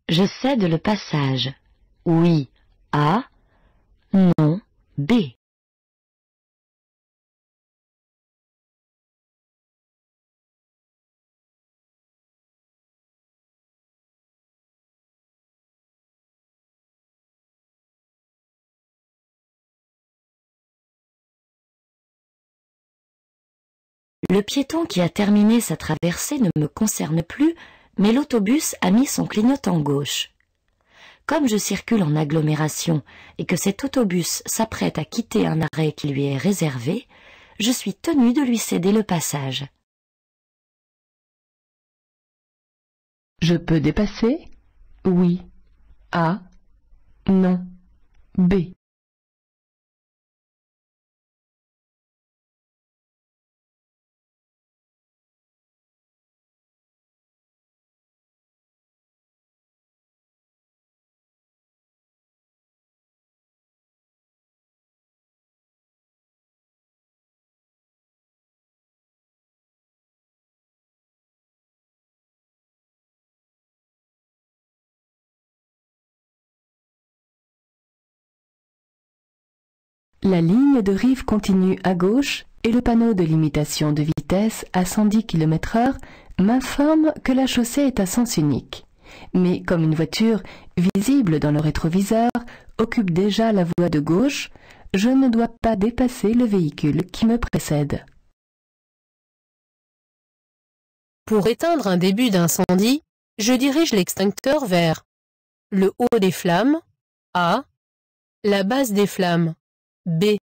Je cède le passage. Oui, A. Non, B. Le piéton qui a terminé sa traversée ne me concerne plus, mais l'autobus a mis son clignotant gauche. Comme je circule en agglomération et que cet autobus s'apprête à quitter un arrêt qui lui est réservé, je suis tenu de lui céder le passage. Je peux dépasser? Oui. A. Non. B. La ligne de rive continue à gauche et le panneau de limitation de vitesse à 110 km/h m'informe que la chaussée est à sens unique. Mais comme une voiture visible dans le rétroviseur occupe déjà la voie de gauche, je ne dois pas dépasser le véhicule qui me précède. Pour éteindre un début d'incendie, je dirige l'extincteur vers le haut des flammes, A, la base des flammes, B.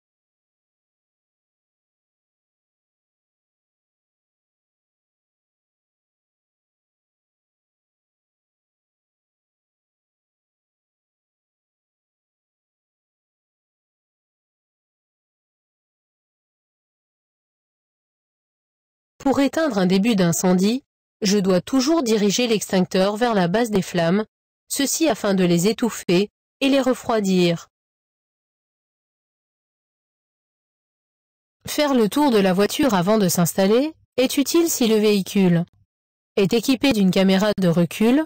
Pour éteindre un début d'incendie, je dois toujours diriger l'extincteur vers la base des flammes, ceci afin de les étouffer et les refroidir. Faire le tour de la voiture avant de s'installer est utile si le véhicule est équipé d'une caméra de recul,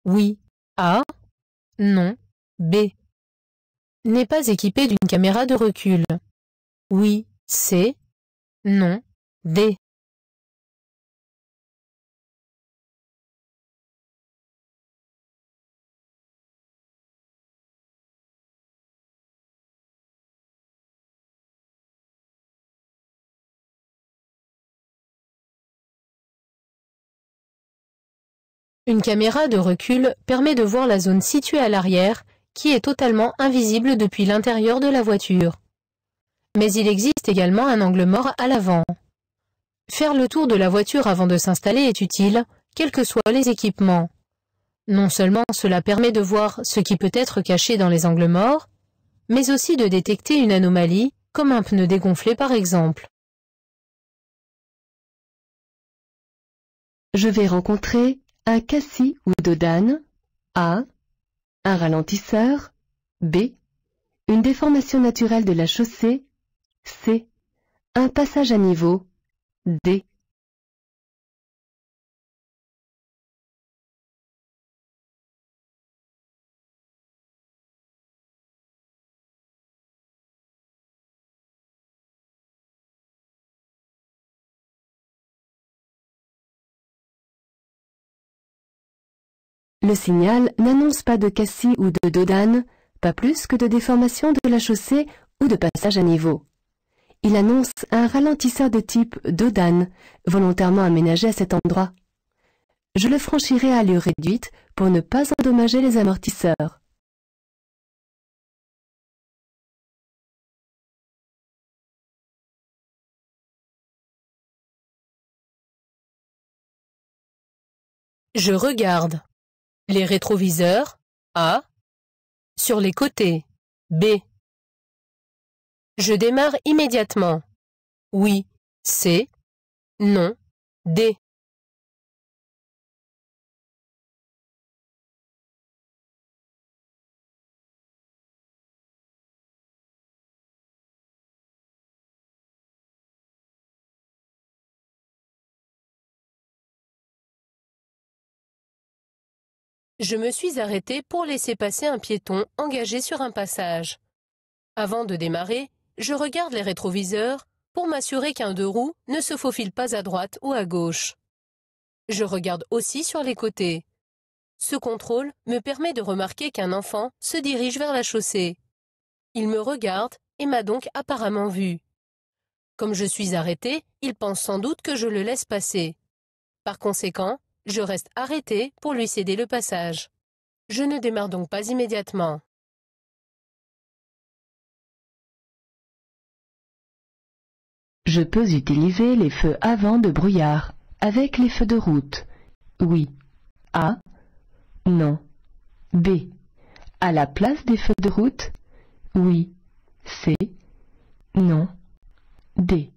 oui, A, non, B. N'est pas équipé d'une caméra de recul, oui, C, non, D. Une caméra de recul permet de voir la zone située à l'arrière, qui est totalement invisible depuis l'intérieur de la voiture. Mais il existe également un angle mort à l'avant. Faire le tour de la voiture avant de s'installer est utile, quels que soient les équipements. Non seulement cela permet de voir ce qui peut être caché dans les angles morts, mais aussi de détecter une anomalie, comme un pneu dégonflé par exemple. Je vais rencontrer un cassis ou dodane, A, un ralentisseur, B, une déformation naturelle de la chaussée, C, un passage à niveau, D. Le signal n'annonce pas de cassis ou de dodane, pas plus que de déformation de la chaussée ou de passage à niveau. Il annonce un ralentisseur de type dodane, volontairement aménagé à cet endroit. Je le franchirai à allure réduite pour ne pas endommager les amortisseurs. Je regarde les rétroviseurs, A, sur les côtés, B. Je démarre immédiatement, oui, C, non, D. Je me suis arrêté pour laisser passer un piéton engagé sur un passage. Avant de démarrer, je regarde les rétroviseurs pour m'assurer qu'un deux roues ne se faufile pas à droite ou à gauche. Je regarde aussi sur les côtés. Ce contrôle me permet de remarquer qu'un enfant se dirige vers la chaussée. Il me regarde et m'a donc apparemment vu. Comme je suis arrêté, il pense sans doute que je le laisse passer. Par conséquent, je reste arrêté pour lui céder le passage. Je ne démarre donc pas immédiatement. Je peux utiliser les feux avant de brouillard avec les feux de route. Oui. A. Non. B. À la place des feux de route. Oui. C. Non. D.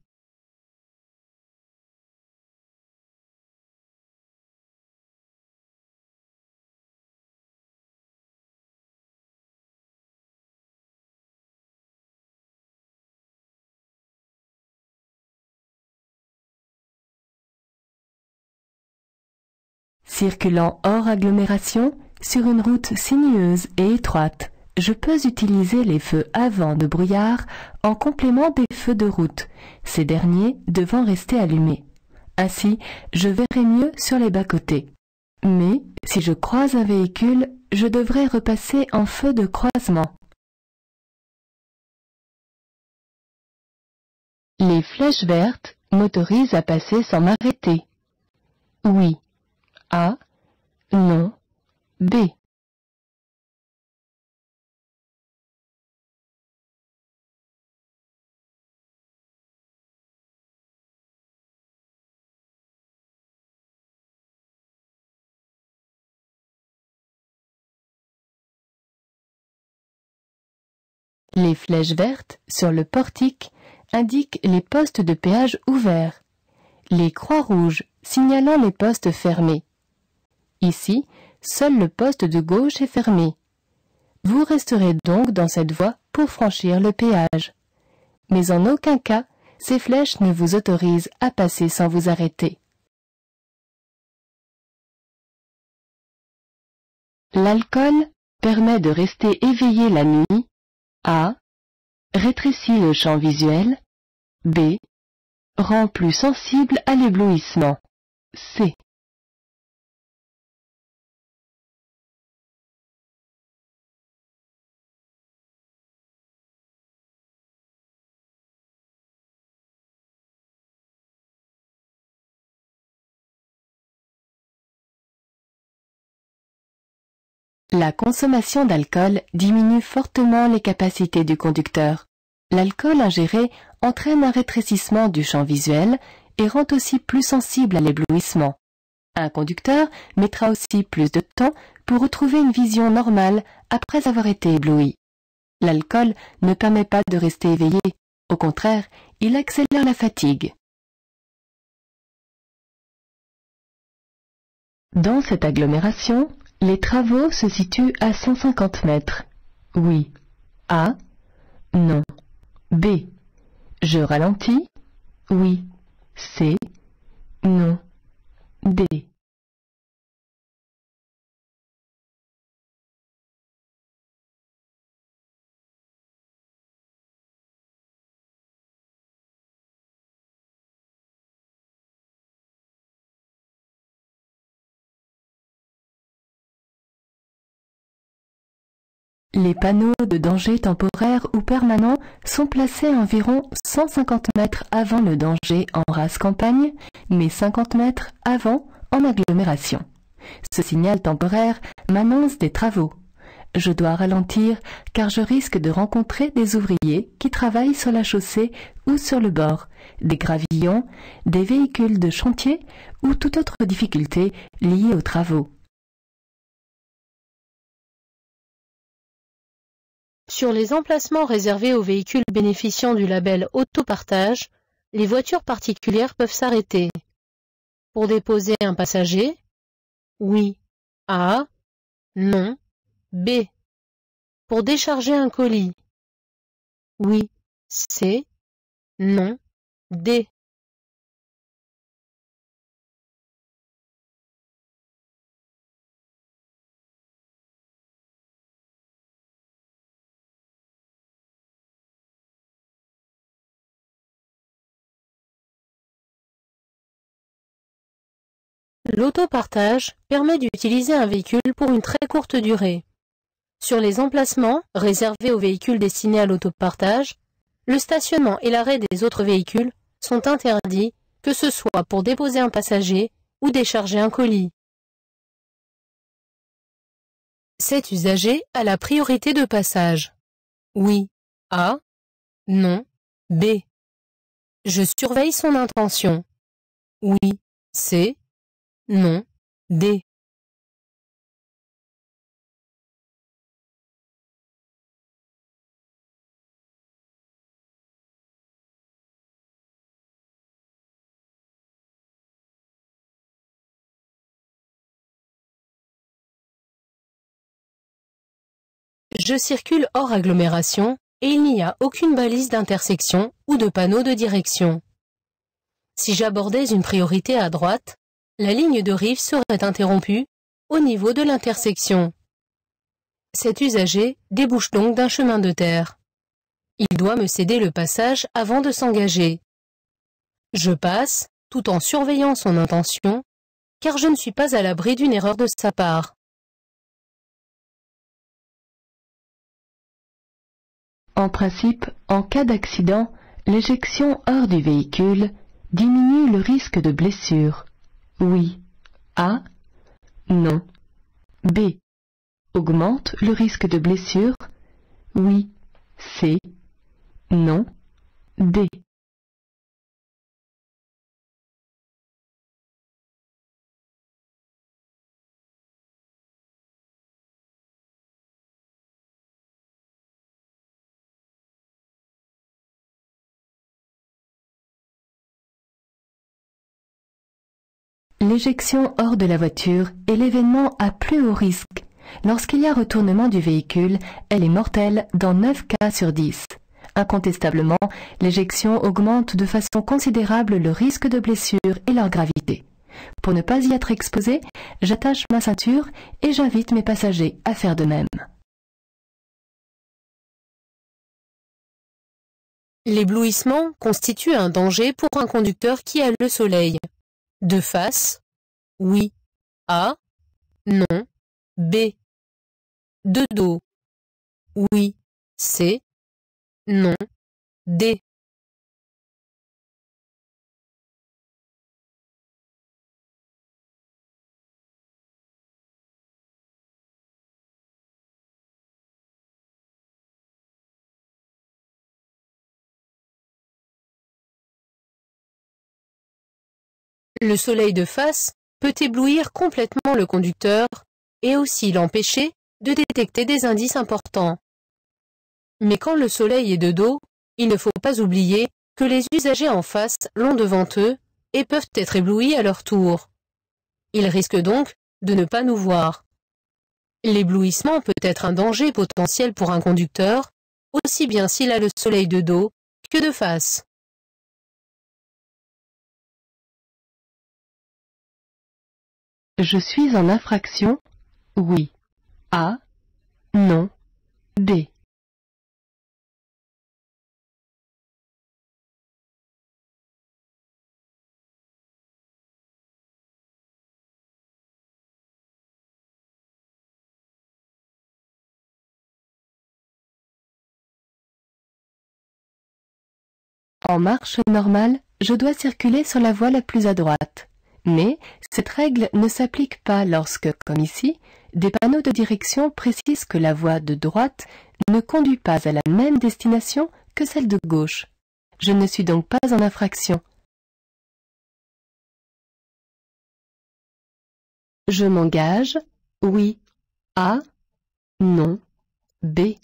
Circulant hors agglomération, sur une route sinueuse et étroite, je peux utiliser les feux avant de brouillard en complément des feux de route, ces derniers devant rester allumés. Ainsi, je verrai mieux sur les bas-côtés. Mais, si je croise un véhicule, je devrais repasser en feu de croisement. Les flèches vertes m'autorisent à passer sans m'arrêter. Oui. A. Non. B. Les flèches vertes sur le portique indiquent les postes de péage ouverts. Les croix rouges signalant les postes fermés. Ici, seul le poste de gauche est fermé. Vous resterez donc dans cette voie pour franchir le péage. Mais en aucun cas, ces flèches ne vous autorisent à passer sans vous arrêter. L'alcool permet de rester éveillé la nuit. A. Rétrécit le champ visuel. B. Rend plus sensible à l'éblouissement. C. La consommation d'alcool diminue fortement les capacités du conducteur. L'alcool ingéré entraîne un rétrécissement du champ visuel et rend aussi plus sensible à l'éblouissement. Un conducteur mettra aussi plus de temps pour retrouver une vision normale après avoir été ébloui. L'alcool ne permet pas de rester éveillé, au contraire, il accélère la fatigue. Dans cette agglomération, les travaux se situent à 150 mètres. Oui. A. Non. B. Je ralentis. Oui. C. Non. D. Les panneaux de danger temporaire ou permanent sont placés à environ 150 mètres avant le danger en race campagne, mais 50 mètres avant en agglomération. Ce signal temporaire m'annonce des travaux. Je dois ralentir car je risque de rencontrer des ouvriers qui travaillent sur la chaussée ou sur le bord, des gravillons, des véhicules de chantier ou toute autre difficulté liée aux travaux. Sur les emplacements réservés aux véhicules bénéficiant du label autopartage, les voitures particulières peuvent s'arrêter. Pour déposer un passager, oui. A. Non. B. Pour décharger un colis, oui. C. Non. D. L'autopartage permet d'utiliser un véhicule pour une très courte durée. Sur les emplacements réservés aux véhicules destinés à l'autopartage, le stationnement et l'arrêt des autres véhicules sont interdits, que ce soit pour déposer un passager ou décharger un colis. Cet usager a la priorité de passage. Oui. A. Non. B. Je surveille son intention. Oui. C. Non. D. Je circule hors agglomération et il n'y a aucune balise d'intersection ou de panneau de direction. Si j'abordais une priorité à droite, la ligne de rive serait interrompue au niveau de l'intersection. Cet usager débouche donc d'un chemin de terre. Il doit me céder le passage avant de s'engager. Je passe, tout en surveillant son intention, car je ne suis pas à l'abri d'une erreur de sa part. En principe, en cas d'accident, l'éjection hors du véhicule diminue le risque de blessure. Oui. A. Non. B. Augmente le risque de blessure. Oui. C. Non. D. L'éjection hors de la voiture est l'événement à plus haut risque. Lorsqu'il y a retournement du véhicule, elle est mortelle dans 9 cas sur 10. Incontestablement, l'éjection augmente de façon considérable le risque de blessure et leur gravité. Pour ne pas y être exposé, j'attache ma ceinture et j'invite mes passagers à faire de même. L'éblouissement constitue un danger pour un conducteur qui a le soleil. De face, oui. A. Non. B. De dos, oui. C. Non. D. Le soleil de face peut éblouir complètement le conducteur et aussi l'empêcher de détecter des indices importants. Mais quand le soleil est de dos, il ne faut pas oublier que les usagers en face l'ont devant eux et peuvent être éblouis à leur tour. Ils risquent donc de ne pas nous voir. L'éblouissement peut être un danger potentiel pour un conducteur, aussi bien s'il a le soleil de dos que de face. Je suis en infraction. Oui. A. Non. B. En marche normale, je dois circuler sur la voie la plus à droite. Mais cette règle ne s'applique pas lorsque, comme ici, des panneaux de direction précisent que la voie de droite ne conduit pas à la même destination que celle de gauche. Je ne suis donc pas en infraction. Je m'engage. Oui. A. Non. B.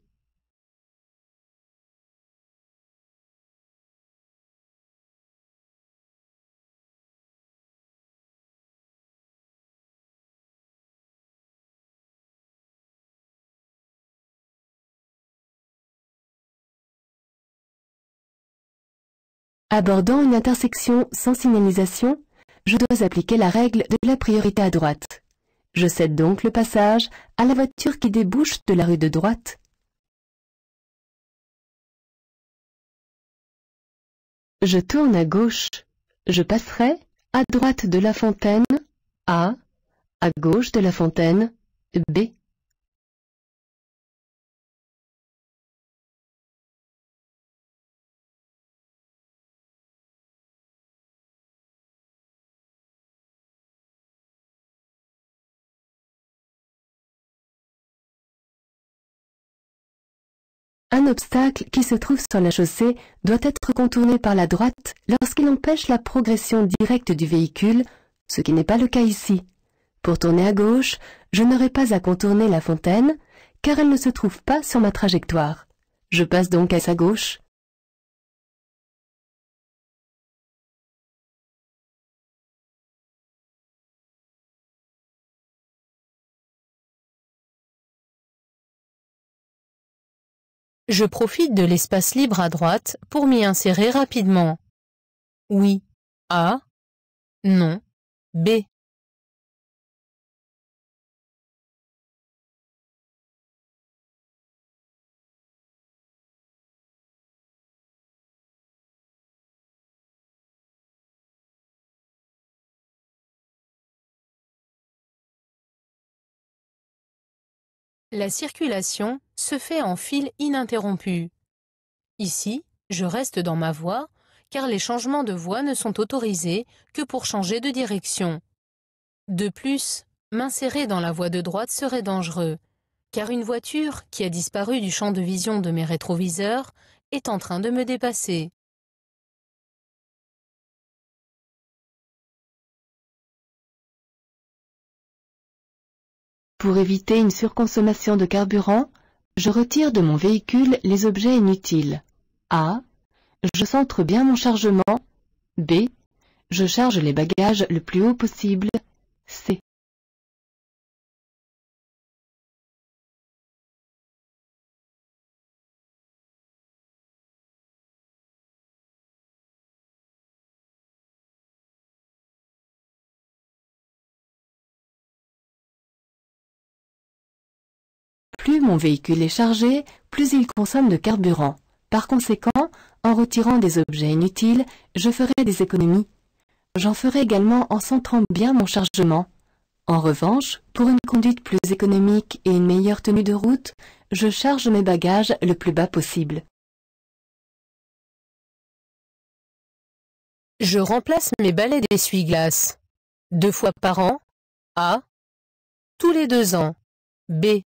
Abordant une intersection sans signalisation, je dois appliquer la règle de la priorité à droite. Je cède donc le passage à la voiture qui débouche de la rue de droite. Je tourne à gauche. Je passerai à droite de la fontaine. A. À gauche de la fontaine. B. Un obstacle qui se trouve sur la chaussée doit être contourné par la droite lorsqu'il empêche la progression directe du véhicule, ce qui n'est pas le cas ici. Pour tourner à gauche, je n'aurai pas à contourner la fontaine, car elle ne se trouve pas sur ma trajectoire. Je passe donc à sa gauche. Je profite de l'espace libre à droite pour m'y insérer rapidement. Oui. A. Non. B. La circulation se fait en fil ininterrompu. Ici, je reste dans ma voie, car les changements de voie ne sont autorisés que pour changer de direction. De plus, m'insérer dans la voie de droite serait dangereux, car une voiture qui a disparu du champ de vision de mes rétroviseurs est en train de me dépasser. Pour éviter une surconsommation de carburant, je retire de mon véhicule les objets inutiles. A. Je centre bien mon chargement. B. Je charge les bagages le plus haut possible. C. Plus mon véhicule est chargé, plus il consomme de carburant. Par conséquent, en retirant des objets inutiles, je ferai des économies. J'en ferai également en centrant bien mon chargement. En revanche, pour une conduite plus économique et une meilleure tenue de route, je charge mes bagages le plus bas possible. Je remplace mes balais d'essuie-glace. 2 fois par an. A. Tous les 2 ans. B.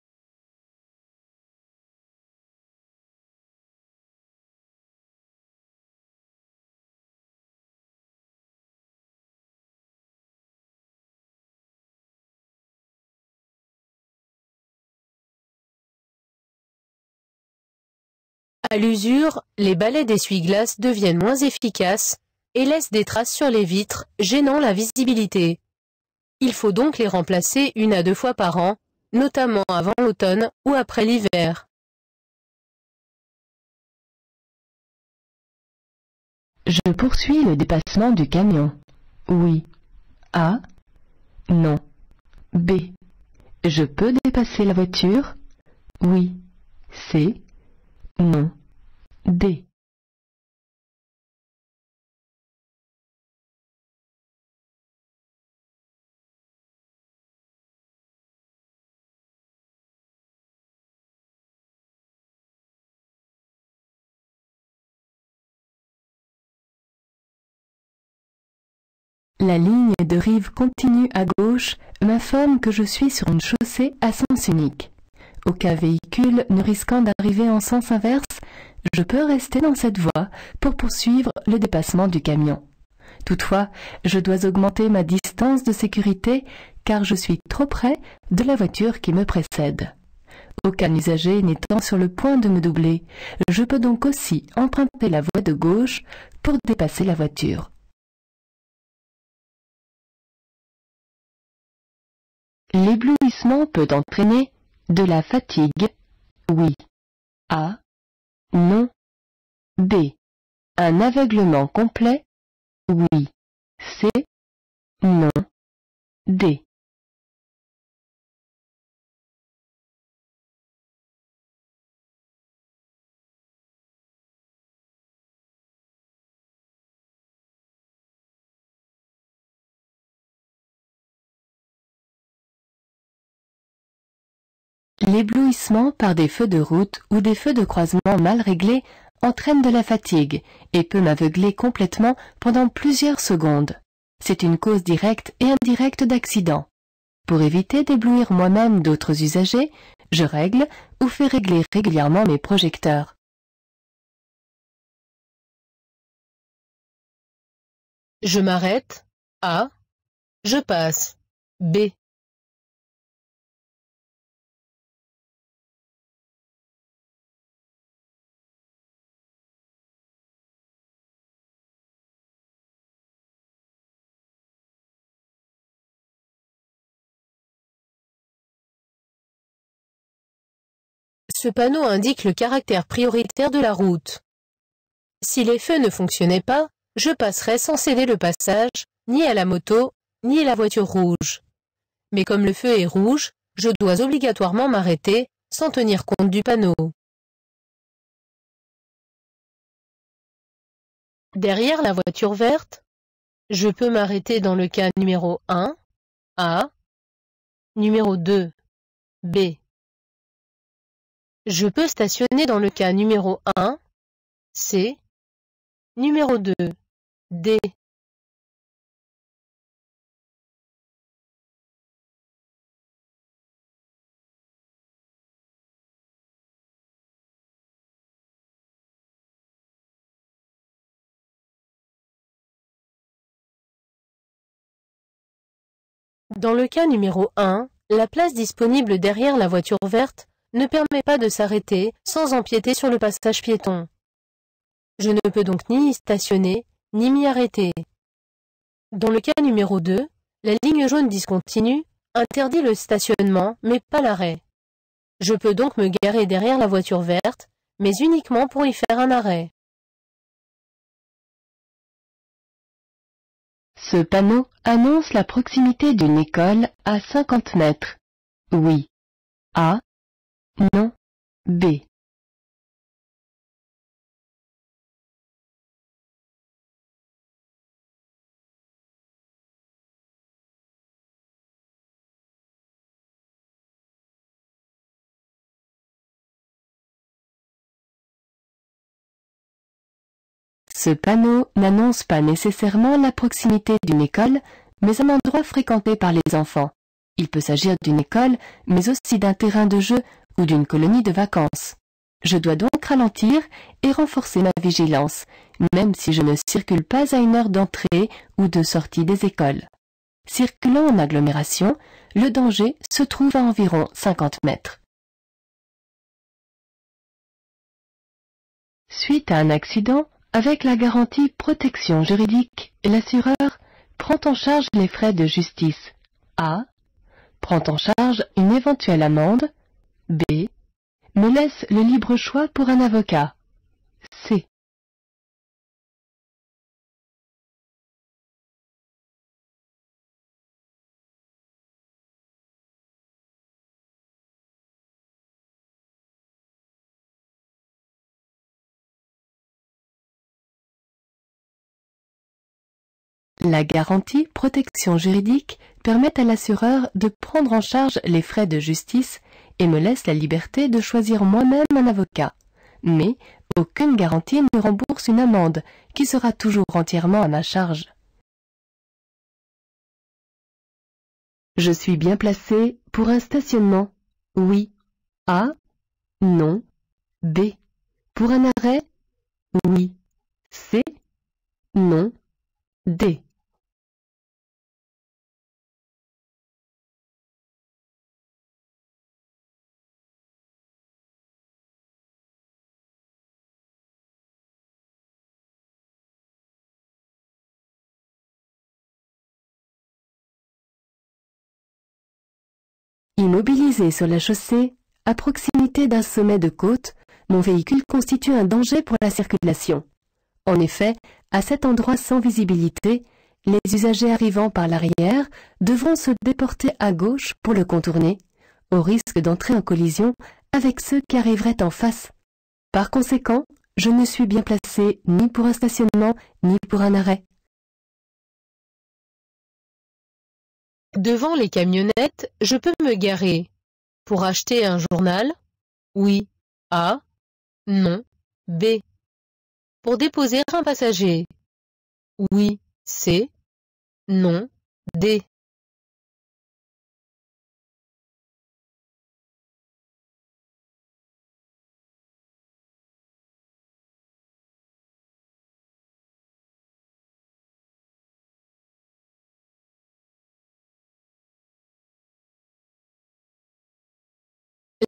À l'usure, les balais d'essuie-glace deviennent moins efficaces et laissent des traces sur les vitres, gênant la visibilité. Il faut donc les remplacer 1 à 2 fois par an, notamment avant l'automne ou après l'hiver. Je poursuis le dépassement du camion. Oui. A. Non. B. Je peux dépasser la voiture? Oui. C. Non. D. La ligne de rive continue à gauche m'informe que je suis sur une chaussée à sens unique. Aucun véhicule ne risquant d'arriver en sens inverse, je peux rester dans cette voie pour poursuivre le dépassement du camion. Toutefois, je dois augmenter ma distance de sécurité car je suis trop près de la voiture qui me précède. Aucun usager n'étant sur le point de me doubler, je peux donc aussi emprunter la voie de gauche pour dépasser la voiture. L'éblouissement peut entraîner de la fatigue. Oui. A. Non. B. Un aveuglement complet. Oui. C. Non. D. L'éblouissement par des feux de route ou des feux de croisement mal réglés entraîne de la fatigue et peut m'aveugler complètement pendant plusieurs secondes. C'est une cause directe et indirecte d'accident. Pour éviter d'éblouir moi-même d'autres usagers, je règle ou fais régler régulièrement mes projecteurs. Je m'arrête. A. Je passe. B. Ce panneau indique le caractère prioritaire de la route. Si les feux ne fonctionnaient pas, je passerais sans céder le passage, ni à la moto, ni à la voiture rouge. Mais comme le feu est rouge, je dois obligatoirement m'arrêter, sans tenir compte du panneau. Derrière la voiture verte, je peux m'arrêter dans le cas numéro 1, A, numéro 2, B. Je peux stationner dans le cas numéro 1, C, numéro 2, D. Dans le cas numéro 1, la place disponible derrière la voiture verte ne permet pas de s'arrêter sans empiéter sur le passage piéton. Je ne peux donc ni y stationner, ni m'y arrêter. Dans le cas numéro 2, la ligne jaune discontinue interdit le stationnement mais pas l'arrêt. Je peux donc me garer derrière la voiture verte, mais uniquement pour y faire un arrêt. Ce panneau annonce la proximité d'une école à 50 mètres. Oui. A. Non. B. Ce panneau n'annonce pas nécessairement la proximité d'une école, mais un endroit fréquenté par les enfants. Il peut s'agir d'une école, mais aussi d'un terrain de jeu ou d'une colonie de vacances. Je dois donc ralentir et renforcer ma vigilance, même si je ne circule pas à une heure d'entrée ou de sortie des écoles. Circulant en agglomération, le danger se trouve à environ 50 mètres. Suite à un accident, avec la garantie protection juridique, l'assureur prend en charge les frais de justice. A. Prend en charge une éventuelle amende. B. Me laisse le libre choix pour un avocat. C. La garantie protection juridique permet à l'assureur de prendre en charge les frais de justice et me laisse la liberté de choisir moi-même un avocat. Mais aucune garantie ne rembourse une amende qui sera toujours entièrement à ma charge. Je suis bien placé pour un stationnement. Oui. A. Non. B. Pour un arrêt. Oui. C. Non. D. Immobilisé sur la chaussée, à proximité d'un sommet de côte, mon véhicule constitue un danger pour la circulation. En effet, à cet endroit sans visibilité, les usagers arrivant par l'arrière devront se déporter à gauche pour le contourner, au risque d'entrer en collision avec ceux qui arriveraient en face. Par conséquent, je ne suis bien placé ni pour un stationnement, ni pour un arrêt. Devant les camionnettes, je peux me garer. Pour acheter un journal? Oui. A. Non. B. Pour déposer un passager? Oui. C. Non. D.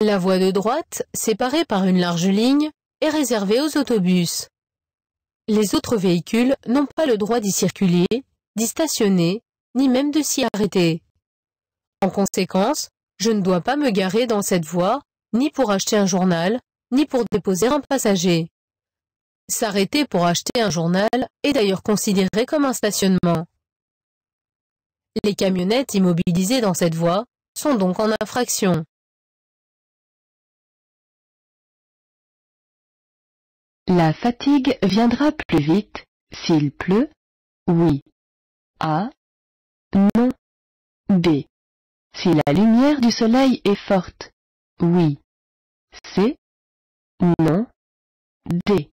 La voie de droite, séparée par une large ligne, est réservée aux autobus. Les autres véhicules n'ont pas le droit d'y circuler, d'y stationner, ni même de s'y arrêter. En conséquence, je ne dois pas me garer dans cette voie, ni pour acheter un journal, ni pour déposer un passager. S'arrêter pour acheter un journal est d'ailleurs considéré comme un stationnement. Les camionnettes immobilisées dans cette voie sont donc en infraction. La fatigue viendra plus vite s'il pleut. Oui. A. Non. B. Si la lumière du soleil est forte. Oui. C. Non. D.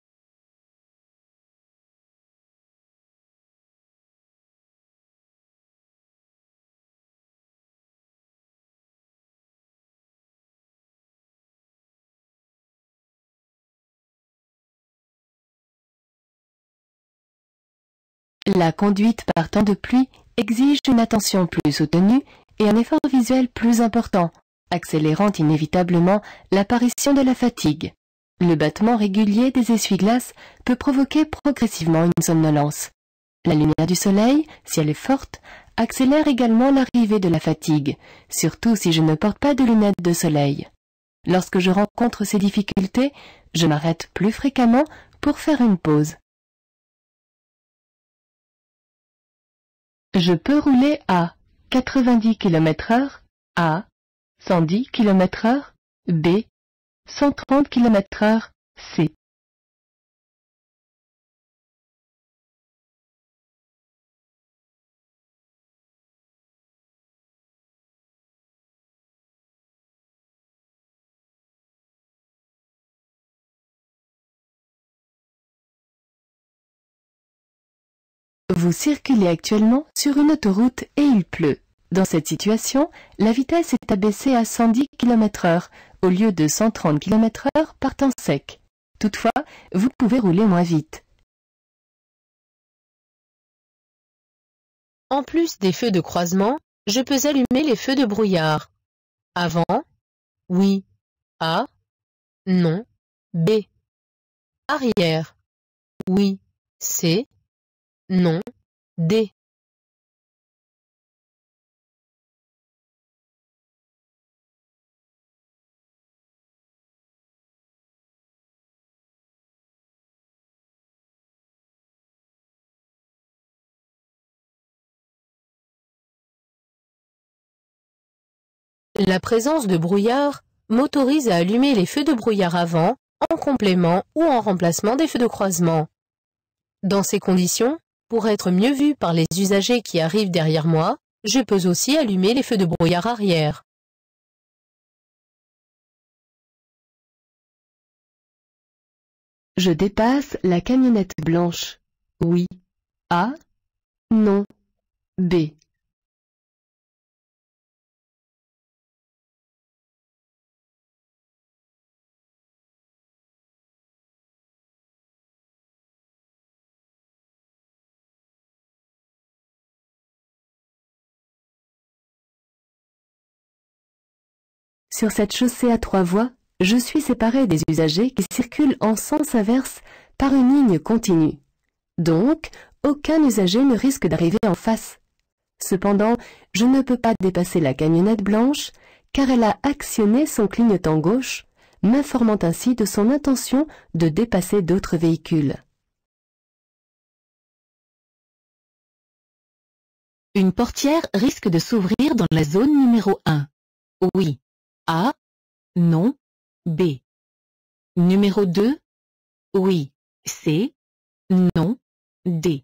La conduite par temps de pluie exige une attention plus soutenue et un effort visuel plus important, accélérant inévitablement l'apparition de la fatigue. Le battement régulier des essuie-glaces peut provoquer progressivement une somnolence. La lumière du soleil, si elle est forte, accélère également l'arrivée de la fatigue, surtout si je ne porte pas de lunettes de soleil. Lorsque je rencontre ces difficultés, je m'arrête plus fréquemment pour faire une pause. Je peux rouler à 90 km/h, A. 110 km/h, B. 130 km/h, C. Vous circulez actuellement sur une autoroute et il pleut. Dans cette situation, la vitesse est abaissée à 110 km/h au lieu de 130 km/h par temps sec. Toutefois, vous pouvez rouler moins vite. En plus des feux de croisement, je peux allumer les feux de brouillard. Avant? Oui. A. Non. B. Arrière? Oui. C. Non. D. La présence de brouillard m'autorise à allumer les feux de brouillard avant, en complément ou en remplacement des feux de croisement. Dans ces conditions, pour être mieux vu par les usagers qui arrivent derrière moi, je peux aussi allumer les feux de brouillard arrière. Je dépasse la camionnette blanche. Oui. A. Non. B. Sur cette chaussée à 3 voies, je suis séparé des usagers qui circulent en sens inverse par une ligne continue. Donc, aucun usager ne risque d'arriver en face. Cependant, je ne peux pas dépasser la camionnette blanche car elle a actionné son clignotant gauche, m'informant ainsi de son intention de dépasser d'autres véhicules. Une portière risque de s'ouvrir dans la zone numéro 1. Oui. A. Non. B. Numéro 2. Oui. C. Non. D.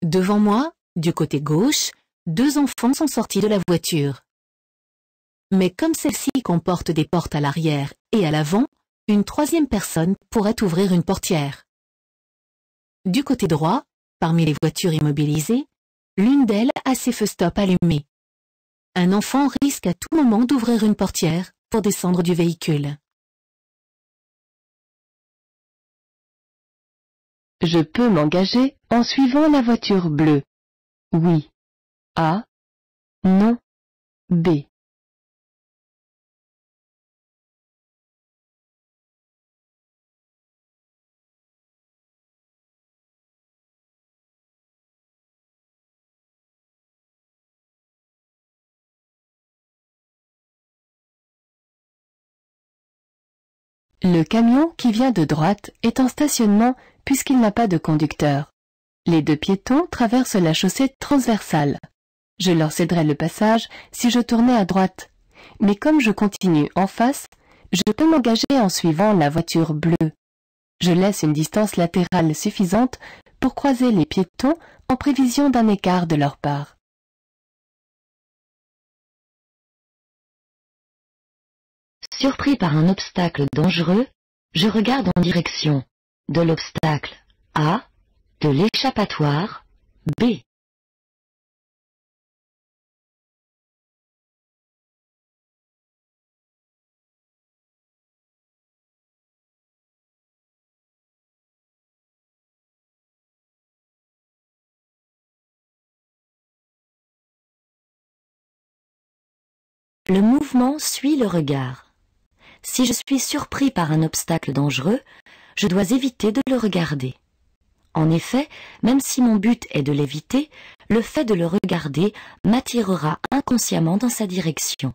Devant moi, du côté gauche, 2 enfants sont sortis de la voiture. Mais comme celle-ci comporte des portes à l'arrière et à l'avant, une 3e personne pourrait ouvrir une portière. Du côté droit, parmi les voitures immobilisées, l'une d'elles a ses feux stop allumés. Un enfant risque à tout moment d'ouvrir une portière pour descendre du véhicule. Je peux m'engager en suivant la voiture bleue. Oui. A. Non. B. Le camion qui vient de droite est en stationnement puisqu'il n'a pas de conducteur. Les 2 piétons traversent la chaussée transversale. Je leur céderais le passage si je tournais à droite. Mais comme je continue en face, je peux m'engager en suivant la voiture bleue. Je laisse une distance latérale suffisante pour croiser les piétons en prévision d'un écart de leur part. Surpris par un obstacle dangereux, je regarde en direction de l'obstacle A, de l'échappatoire B. Le mouvement suit le regard. Si je suis surpris par un obstacle dangereux, je dois éviter de le regarder. En effet, même si mon but est de l'éviter, le fait de le regarder m'attirera inconsciemment dans sa direction.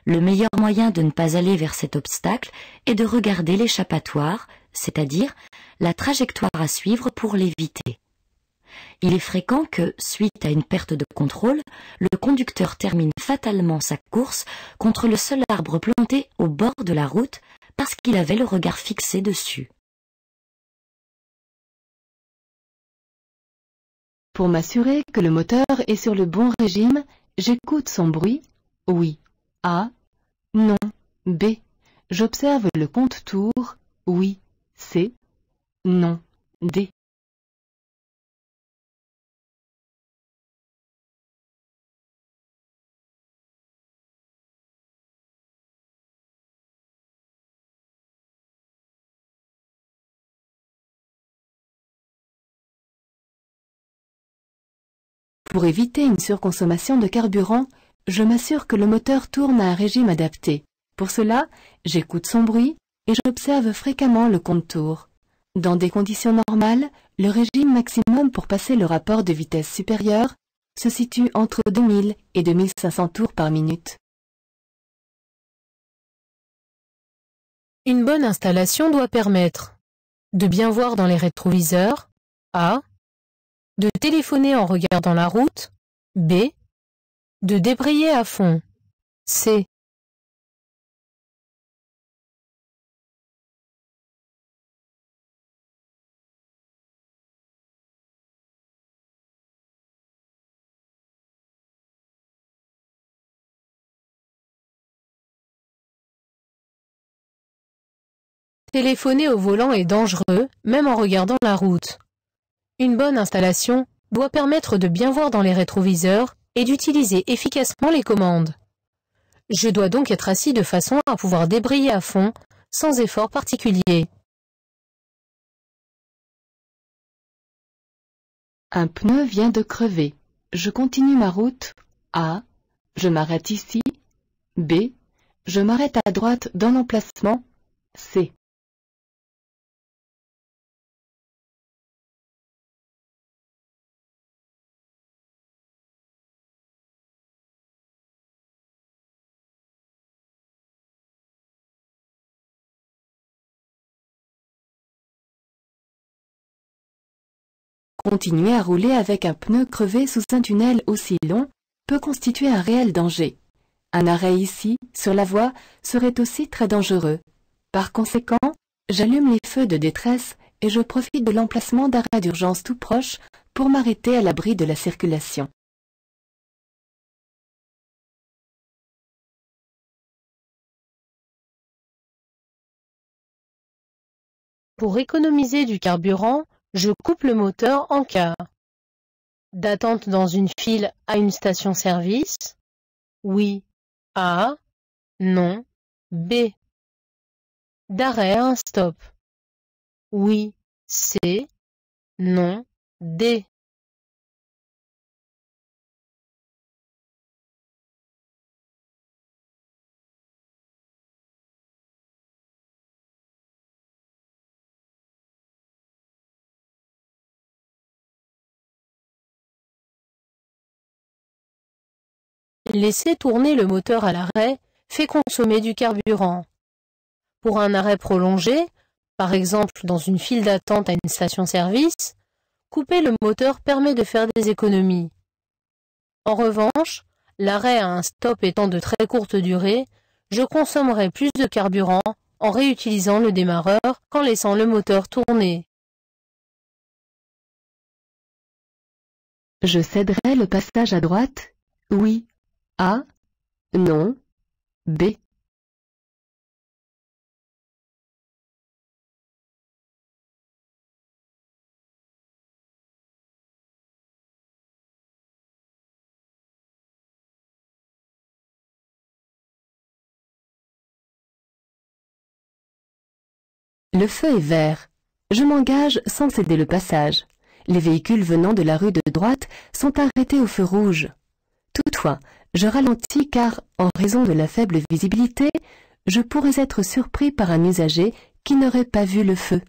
Le meilleur moyen de ne pas aller vers cet obstacle est de regarder l'échappatoire, c'est-à-dire la trajectoire à suivre pour l'éviter. Il est fréquent que, suite à une perte de contrôle, le conducteur termine fatalement sa course contre le seul arbre planté au bord de la route parce qu'il avait le regard fixé dessus. Pour m'assurer que le moteur est sur le bon régime, j'écoute son bruit. Oui. A. Non. B. J'observe le compte-tours. Oui. C. Non. D. Pour éviter une surconsommation de carburant, je m'assure que le moteur tourne à un régime adapté. Pour cela, j'écoute son bruit et j'observe fréquemment le compte-tours. Dans des conditions normales, le régime maximum pour passer le rapport de vitesse supérieure se situe entre 2000 et 2500 tours par minute. Une bonne installation doit permettre de bien voir dans les rétroviseurs, A, de téléphoner en regardant la route, B, de débrayer à fond, C. Téléphoner au volant est dangereux, même en regardant la route. Une bonne installation doit permettre de bien voir dans les rétroviseurs et d'utiliser efficacement les commandes. Je dois donc être assis de façon à pouvoir débrayer à fond, sans effort particulier. Un pneu vient de crever. Je continue ma route. A. Je m'arrête ici. B. Je m'arrête à droite dans l'emplacement. C. Continuer à rouler avec un pneu crevé sous un tunnel aussi long peut constituer un réel danger. Un arrêt ici, sur la voie, serait aussi très dangereux. Par conséquent, j'allume les feux de détresse et je profite de l'emplacement d'arrêt d'urgence tout proche pour m'arrêter à l'abri de la circulation. Pour économiser du carburant, je coupe le moteur en cas d'attente dans une file à une station-service. Oui. A. Non. B. D'arrêt à un stop. Oui. C. Non. D. Laisser tourner le moteur à l'arrêt fait consommer du carburant. Pour un arrêt prolongé, par exemple dans une file d'attente à une station-service, couper le moteur permet de faire des économies. En revanche, l'arrêt à un stop étant de très courte durée, je consommerai plus de carburant en réutilisant le démarreur qu'en laissant le moteur tourner. Je céderai le passage à droite? Oui. A. Non. B. Le feu est vert. Je m'engage sans céder le passage. Les véhicules venant de la rue de droite sont arrêtés au feu rouge. Toutefois, je ralentis car, en raison de la faible visibilité, je pourrais être surpris par un usager qui n'aurait pas vu le feu.